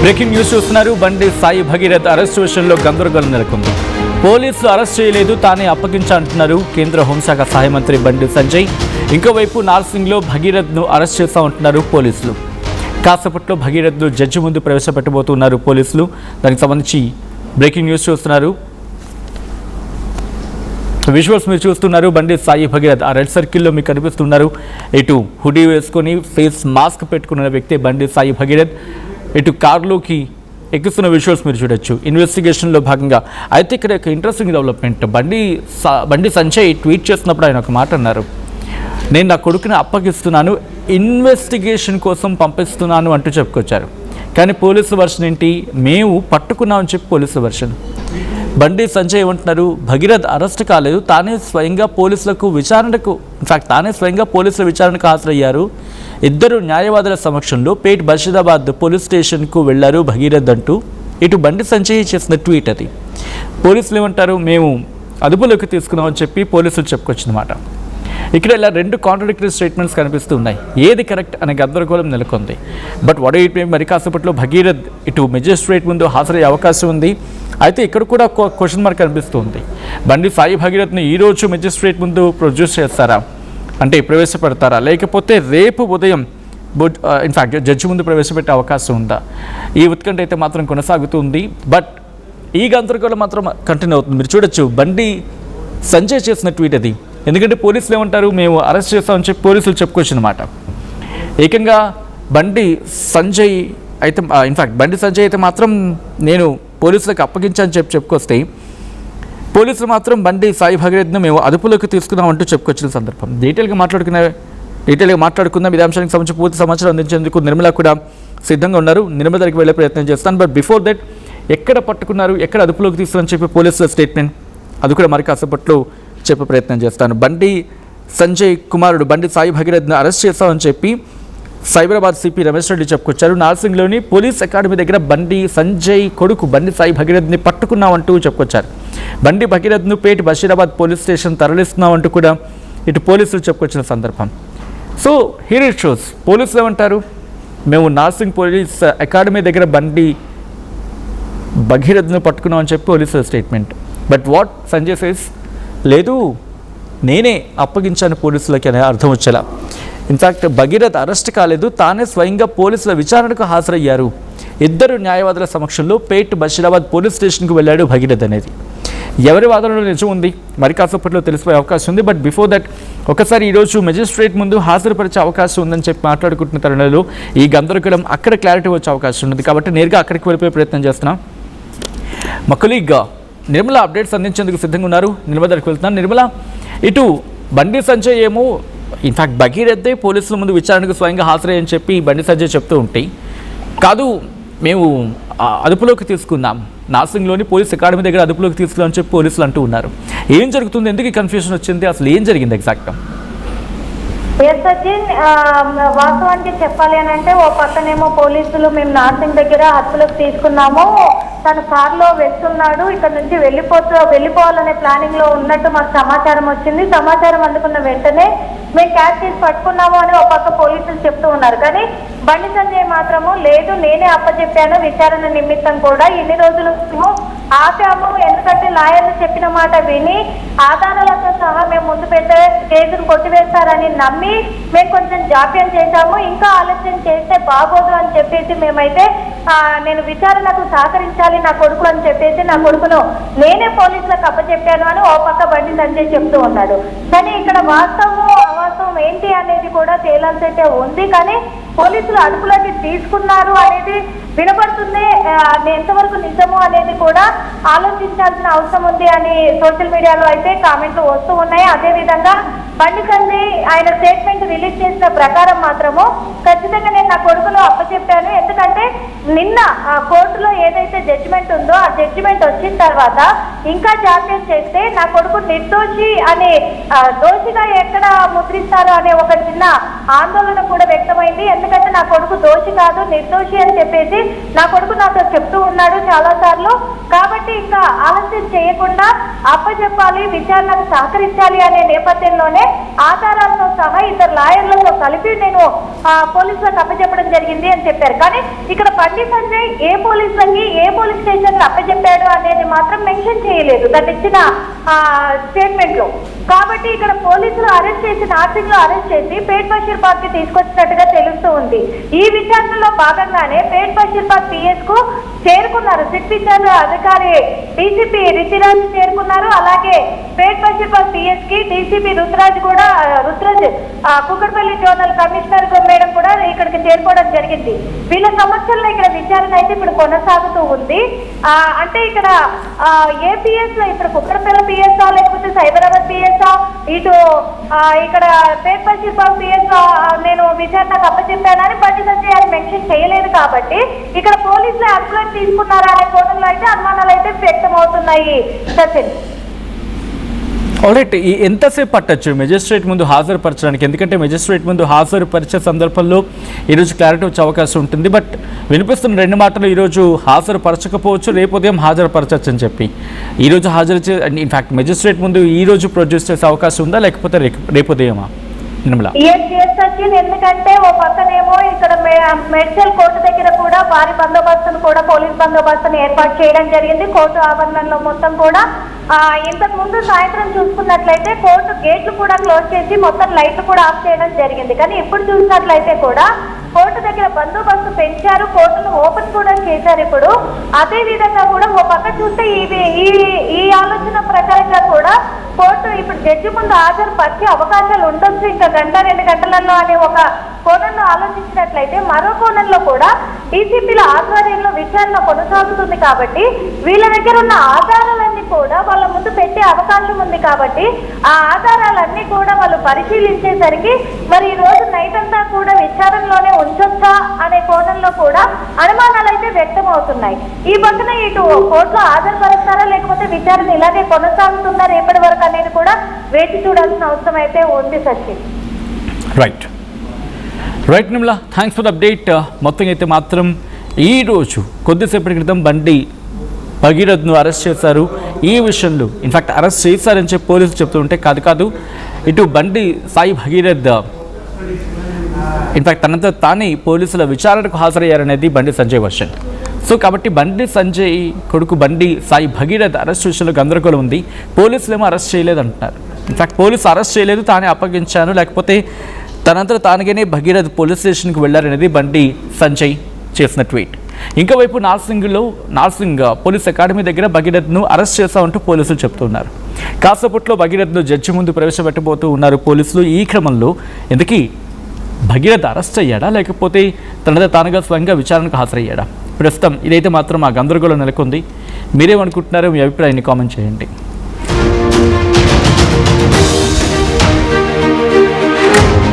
Breaking news చూస్తున్నారు. బండి Sai Bhagirath arrest విషయంలో గందరగోళం నెలకొంది. పోలీసులు అరెస్ట్ చేయలేదు, తానే అప్పగించంటున్నారు కేంద్ర హోంశాఖ సహాయ మంత్రి బండి సంజయ్. ఇంకోవైపు నార్సింగ్లో భగీరథ్ను అరెస్ట్ చేస్తామంటున్నారు పోలీసులు. కాసేపట్లో భగీరథ్ను జడ్జి ముందు ప్రవేశపెట్టబోతున్నారు పోలీసులు. దానికి సంబంధించి బ్రేకింగ్ న్యూస్ చూస్తున్నారు. విజువల్స్ మీరు చూస్తున్నారు. బండి సాయి భగీరథ్ ఆ రెడ్ సర్కిల్లో మీకు కనిపిస్తున్నారు. ఇటు హుడీ వేసుకొని ఫేస్ మాస్క్ పెట్టుకున్న వ్యక్తి బండి సాయి భగీరథ్. ఇటు కారులోకి ఎక్కిస్తున్న విజువల్స్ మీరు చూడొచ్చు. ఇన్వెస్టిగేషన్లో భాగంగా అయితే ఇక్కడ ఒక interesting development. Bandi Sanjay tweet చేస్తున్నప్పుడు ఆయన ఒక మాట అన్నారు, నేను నా కొడుకుని అప్పగిస్తున్నాను, ఇన్వెస్టిగేషన్ కోసం పంపిస్తున్నాను అంటూ చెప్పుకొచ్చారు. కానీ పోలీసుల వర్షన్ ఏంటి, మేము పట్టుకున్నామని చెప్పి పోలీసుల వర్షన్. బండి సంజయ్ ఏమంటున్నారు, భగీరథ్ అరెస్ట్ కాలేదు, తానే స్వయంగా పోలీసులకు విచారణకు తానే స్వయంగా పోలీసుల విచారణకు హాజరయ్యారు. ఇద్దరు న్యాయవాదుల సమక్షంలో పేట్ బషీరాబాద్ పోలీస్ స్టేషన్కు వెళ్లారు భగీరథ్ అంటూ ఇటు బండి సంజయ్ చేసిన ట్వీట్ అది. పోలీసులు ఏమంటారు, మేము అదుపులోకి తీసుకున్నామని చెప్పి పోలీసులు చెప్పుకొచ్చిందన్నమాట. ఇక్కడ ఇలా రెండు కాంట్రడిక్టరీ స్టేట్మెంట్స్ కనిపిస్తూ ఉన్నాయి. ఏది కరెక్ట్ అనే గందరగోళం నెలకొంది. బట్ వాట్ ఇట్ మే మరి కాసేపట్లో భగీరథ్ ఇటు మెజిస్ట్రేట్ ముందు హాజరయ్యే అవకాశం ఉంది. అయితే ఇక్కడ కూడా క్వశ్చన్ మార్క్ కనిపిస్తుంది. బండి సాయి భగీరథ్ని ఈరోజు మెజిస్ట్రేట్ ముందు ప్రొడ్యూస్ చేస్తారా, అంటే ప్రవేశపెడతారా, లేకపోతే రేపు ఉదయం ఇన్ఫ్యాక్ట్ జడ్జి ముందు ప్రవేశపెట్టే అవకాశం ఉందా? ఈ ఉత్కంఠ అయితే మాత్రం కొనసాగుతుంది. బట్ ఈ గందరగోళం మాత్రం కంటిన్యూ అవుతుంది. మీరు చూడొచ్చు బండి సంజయ్ చేసిన ట్వీట్ అది. ఎందుకంటే పోలీసులు ఏమంటారు, మేము అరెస్ట్ చేస్తామని చెప్పి పోలీసులు చెప్పుకోవచ్చన్నమాట. ఏకంగా బండి సంజయ్ అయితే ఇన్ఫ్యాక్ట్ బండి సంజయ్ అయితే మాత్రం నేను పోలీసులకు అప్పగించని చెప్పుకొస్తే, పోలీసులు మాత్రం బండి సాయి భగీరథ్ను మేము అదుపులోకి తీసుకున్నామంటూ చెప్పుకొచ్చిన సందర్భం. డీటెయిల్గా మాట్లాడుకుందాం. ఇదే అంశానికి సంబంధించి పూర్తి సమాచారం అందించేందుకు నిర్మల కూడా సిద్ధంగా ఉన్నారు. నిర్మల దగ్గరికి వెళ్ళే ప్రయత్నం చేస్తాను. బట్ బిఫోర్ దట్, ఎక్కడ పట్టుకున్నారు, ఎక్కడ అదుపులోకి తీసుకున్నారని చెప్పి పోలీసుల స్టేట్మెంట్ అది కూడా మరి కాసేపట్లో చెప్పే ప్రయత్నం చేస్తాను. బండి సంజయ్ కుమారుడు బండి సాయి భగీరథ్ను అరెస్ట్ చేస్తామని చెప్పి సైబరాబాద్ సిపి రమేష్ రెడ్డి చెప్పుకొచ్చారు. నార్సింగ్లోని పోలీస్ అకాడమీ దగ్గర బండి సంజయ్ కొడుకు బండి సాయి భగీరథ్ని పట్టుకున్నామంటూ చెప్పుకొచ్చారు. బండి భగీరథ్ను పేట్ బషీరాబాద్ పోలీస్ స్టేషన్ తరలిస్తున్నామంటూ కూడా ఇటు పోలీసులు చెప్పుకొచ్చిన సందర్భం. సో హియర్ ఇట్ షోస్, పోలీసులు ఏమంటారు, మేము నార్సింగ్ పోలీస్ అకాడమీ దగ్గర బండి భగీరథ్ను పట్టుకున్నామని చెప్పి పోలీసుల statement. But what Sanjay says, లేదు నేనే అప్పగించాను పోలీసులకి అనే అర్థం వచ్చేలా. ఇన్ఫ్యాక్ట్ భగీరథ్ అరెస్ట్ కాలేదు, తానే స్వయంగా పోలీసుల విచారణకు హాజరయ్యారు. ఇద్దరు న్యాయవాదుల సమక్షంలో పేట్ బషీరాబాద్ పోలీస్ స్టేషన్కు వెళ్ళాడు భగీరథ్ అనేది. ఎవరి వాదనలో నిజం ఉంది మరి కాసేపట్లో తెలిసిపోయే అవకాశం ఉంది. బట్ బిఫోర్ దట్, ఒకసారి ఈరోజు మెజిస్ట్రేట్ ముందు హాజరుపరిచే అవకాశం ఉందని చెప్పి మాట్లాడుకుంటున్న తరుణంలో ఈ గందరగోళం అక్కడ క్లారిటీ వచ్చే అవకాశం ఉంది. కాబట్టి నేరుగా అక్కడికి వెళ్ళిపోయే ప్రయత్నం చేస్తున్నాం. మా కొలీగ్ నిర్మల అప్డేట్స్ అందించేందుకు సిద్ధంగా ఉన్నారు. నిర్మల దగ్గరికి వెళ్తున్నాను. నిర్మల, ఇటు బండి సంజయ్ ఏమో ఇన్ఫ్యాక్ట్ భగీరథే పోలీసుల ముందు విచారణకు స్వయంగా హాజరయ్యని చెప్పి బండి సంజయ్ చెప్తూ ఉంటే, కాదు మేము అదుపులోకి తీసుకున్నాం, నార్సింగ్లోని పోలీస్ అకాడమీ దగ్గర అదుపులోకి తీసుకున్నామని చెప్పి పోలీసులు అంటూ ఉన్నారు. ఏం జరుగుతుంది, ఎందుకు ఈ కన్ఫ్యూజన్ వచ్చింది, అసలు ఏం జరిగింది ఎగ్జాక్ట్గా? సచిన్, వాస్తవానికి చెప్పాలి అని అంటే, ఓ పక్కనేమో పోలీసులు మేము నార్సింగ్ దగ్గర అదుపులోకి తీసుకున్నాము, తను కారులో వెళ్తున్నాడు, ఇక్కడ నుంచి వెళ్ళిపోవాలనే ప్లానింగ్ లో ఉన్నట్టు మాకు సమాచారం వచ్చింది. సమాచారం అందుకున్న వెంటనే మేము క్యాచ్ చేసి పట్టుకున్నాము అని ఒక పక్క పోలీసులు చెప్తూ ఉన్నారు. కానీ బండి సంజయ్ మాత్రము లేదు, నేనే అప్పచెప్పాను, విచారణ నిమిత్తం కూడా ఇన్ని రోజులు ఆపాము, ఎందుకంటే లాయర్లు చెప్పిన మాట విని ఆధారాలతో సహా మేము ముందు పెట్టే కేసును కొట్టివేస్తారని నమ్మి మేము కొంచెం జాప్యం చేశాము, ఇంకా ఆలస్యం చేస్తే బాగోదు అని చెప్పేసి మేమైతే నేను విచారణకు సహకరించాలి నా కొడుకు అని చెప్పేసి నా కొడుకును నేనే పోలీసులకు అప్పచెప్పాను అని ఓ పక్క బండి సంజయ్ చెప్తూ ఉన్నాడు. కానీ ఇక్కడ వాస్తవం అవాస్తవం ఏంటి అనేది కూడా తేలాల్సి అయితే ఉంది. కానీ పోలీసులు అదుపులోకి తీసుకున్నారు అనేది వినపడుతుంది. ఎంతవరకు నిజము అనేది కూడా ఆలోచించాల్సిన అవసరం ఉంది అని సోషల్ మీడియాలో అయితే కామెంట్లు వస్తూ ఉన్నాయి. అదేవిధంగా బండి సంజయ్ ఆయన స్టేట్మెంట్ రిలీజ్ చేసిన ప్రకారం మాత్రము ఖచ్చితంగా నేను నా కొడుకును అప్పచెప్పాను, ఎందుకంటే నిన్న కోర్టులో ఏదైతే జడ్జిమెంట్ ఉందో ఆ జడ్జిమెంట్ వచ్చిన తర్వాత ఇంకా జాప్యం చేస్తే నా కొడుకు నిర్దోషి అనే దోషిగా ఎక్కడ ముద్రిస్తారు అనే ఒక చిన్న ఆందోళన కూడా వ్యక్తమైంది. ఎందుకంటే నా కొడుకు దోషి కాదు, నిర్దోషి అని చెప్పేసి నా కొడుకు నాతో చెప్తూ ఉన్నాడు చాలా సార్లు. కాబట్టి ఇంకా ఆలస్యం చేయకుండా అప్పచెప్పాలి, విచారణకు సహకరించాలి అనే నేపథ్యంలోనే ఆధారాలతో సహా ఇద్దరు లాయర్లతో కలిపి నేను పోలీసులకు అప్పచెప్పడం జరిగింది అని చెప్పారు. కానీ ఇక్కడ బండి సంజయ్ ఏ పోలీసులకి ఏ పోలీస్ స్టేషన్ లో అప్పచెప్పాడు అనేది మాత్రం మెన్షన్ చేయలేదు తను ఇచ్చిన స్టేట్మెంట్ లో. కాబట్టి ఇక్కడ పోలీసులు అరెస్ట్ చేసి నార్సింగ్ లో అరెస్ట్ చేసి పేట్ బషీర్బాద్ కి తీసుకొచ్చినట్టుగా తెలుస్తూ ఉంది. ఈ విచారణలో భాగంగానే పేట్ బషీర్బాద్ పిఎస్ కు చేరుకున్నారు సిట్ విచారణ అధికారి డీసీపీ రితిరాజ్ చేరుకున్నారు. అలాగే పేట్ బషీర్బాద్ పిఎస్ కి DCP Rudraj Kukkadapalli zonal commissioner madam కూడా ఇక్కడికి చేరుకోవడం జరిగింది. వీళ్ళ సమస్యల్లో ఇక్కడ విచారణ అయితే ఇప్పుడు కొనసాగుతూ ఉంది. అంటే ఇక్కడ ఏపీఎస్ లో ఇప్పుడు కుక్కడపల్లి పిఎస్ఆ లేకపోతే సైబరాబాద్ పిఎస్ఆ ఇటు ఇక్కడ పేట్ బషీర్బాద్ పిఎస్ నేను విచారణకు అప్పచెప్పానని బండి సంజయ్ అని మెన్షన్ చేయలేదు. కాబట్టి ఇక్కడ పోలీసులు అప్లోడ్ తీసుకున్నారా అనే కోణంలో అయితే అనుమానాలు అయితే వ్యక్తం అవుతున్నాయి. సచిన్, ఆల్రైట్, ఎంతసేపు పట్టచ్చు మెజిస్ట్రేట్ ముందు హాజరుపరచడానికి? ఎందుకంటే మెజిస్ట్రేట్ ముందు హాజరుపరిచే సందర్భంలో ఈరోజు క్లారిటీ వచ్చే అవకాశం ఉంటుంది. బట్ వినిపిస్తున్న రెండు మాటలు ఈరోజు హాజరుపరచకపోవచ్చు, రేపు ఉదయం హాజరుపరచచ్చు అని చెప్పి ఈరోజు ఇన్ఫ్యాక్ట్ మెజిస్ట్రేట్ ముందు ఈరోజు ప్రొడ్యూస్ చేసే అవకాశం ఉందా, లేకపోతే రేపు ఉదయమా? ఎందుకంటే ఓ పక్కనేమో ఇక్కడ మెడికల్ కోర్టు దగ్గర కూడా భారీ బందోబస్తును కూడా పోలీస్ బందోబస్తును ఏర్పాటు చేయడం జరిగింది. కోర్టు ఆవరణలో మొత్తం కూడా ఇంతకు ముందు సాయంత్రం చూసుకున్నట్లయితే కోర్టు గేట్లు కూడా క్లోజ్ చేసి మొత్తం లైట్లు కూడా ఆఫ్ చేయడం జరిగింది. కానీ ఇప్పుడు చూసినట్లయితే కూడా కోర్టు దగ్గర బందోబస్తు పెంచారు, కోర్టును ఓపెన్ కూడా చేశారు. ఇప్పుడు అదే విధంగా కూడా ఓ పక్క చూస్తే ఈ ఆలోచన ప్రకారంగా కూడా కోర్టు ఇప్పుడు జడ్జి ముందు హాజరు పరిచే అవకాశాలు ఉండొచ్చు ఇంకా గంట 2 గంటలలో అనే ఒక కోణంలో ఆలోచించినట్లయితే, మరో కోణంలో కూడా డీసీపీల ఆధ్వర్యంలో విచారణ కొనసాగుతుంది. కాబట్టి వీళ్ళ దగ్గర ఉన్న ఆధారాలన్నీ కూడా వాళ్ళ ముందు పెట్టే అవకాశం ఉంది. కాబట్టి ఆ ఆధారాలన్నీ కూడా వాళ్ళు పరిశీలించేసరికి మరి ఈ రోజు నైట్ అంతా కూడా విచారణలోనే ఉంచొచ్చా అనే కోణంలో కూడా అనుమానాలు అయితే వ్యక్తం అవుతున్నాయి. ఈ పక్కన ఇటు కోర్టులో హాజరుపరుస్తారా లేకపోతే విచారణ ఇలాగే కొనసాగుతుందా రేపటి వరకు అనేది కూడా వేచి చూడాల్సిన అవసరం అయితే ఉంది. Sachin, right Nirmala, thanks for the update. మొత్తం అయితే మాత్రం ఈరోజు కొద్దిసేపటి క్రితం బండి భగీరథ్ను అరెస్ట్ చేశారు. ఈ విషయంలో ఇన్ఫ్యాక్ట్ అరెస్ట్ చేశారని చెప్పి పోలీసులు చెప్తుంటే కాదు, ఇటు బండి సాయి భగీరథ్ ఇన్ఫ్యాక్ట్ తనంతా తానే పోలీసుల విచారణకు హాజరయ్యారనేది బండి సంజయ్ వర్షన్. సో కాబట్టి బండి సంజయ్ కొడుకు బండి సాయి భగీరథ్ అరెస్ట్ విషయంలో గందరగోళం ఉంది. పోలీసులు ఏమో అరెస్ట్ చేయలేదు అంటున్నారు. ఇన్ఫ్యాక్ట్ పోలీసు అరెస్ట్ చేయలేదు, తానే అప్పగించాను, లేకపోతే తనంతా తానుగానే భగీరథ్ పోలీస్ స్టేషన్కి వెళ్ళారనేది బండి సంజయ్ చేసిన ట్వీట్. ఇంకోవైపు నార్సింగ్ పోలీస్ అకాడమీ దగ్గర భగీరథ్ను అరెస్ట్ చేశామంటూ పోలీసులు చెప్తున్నారు. కాసేపట్లో భగీరథ్ను జడ్జి ముందు ప్రవేశపెట్టబోతూ ఉన్నారు పోలీసులు. ఈ క్రమంలో ఎందుకీ భగీరథ్ అరెస్ట్ అయ్యాడా, లేకపోతే తనదా తానుగా స్వయంగా విచారణకు హాజరయ్యాడా? ప్రస్తుతం ఇదైతే మాత్రం ఆ గందరగోళం నెలకొంది. మీరేమనుకుంటున్నారో మీ అభిప్రాయాన్ని కామెంట్ చేయండి.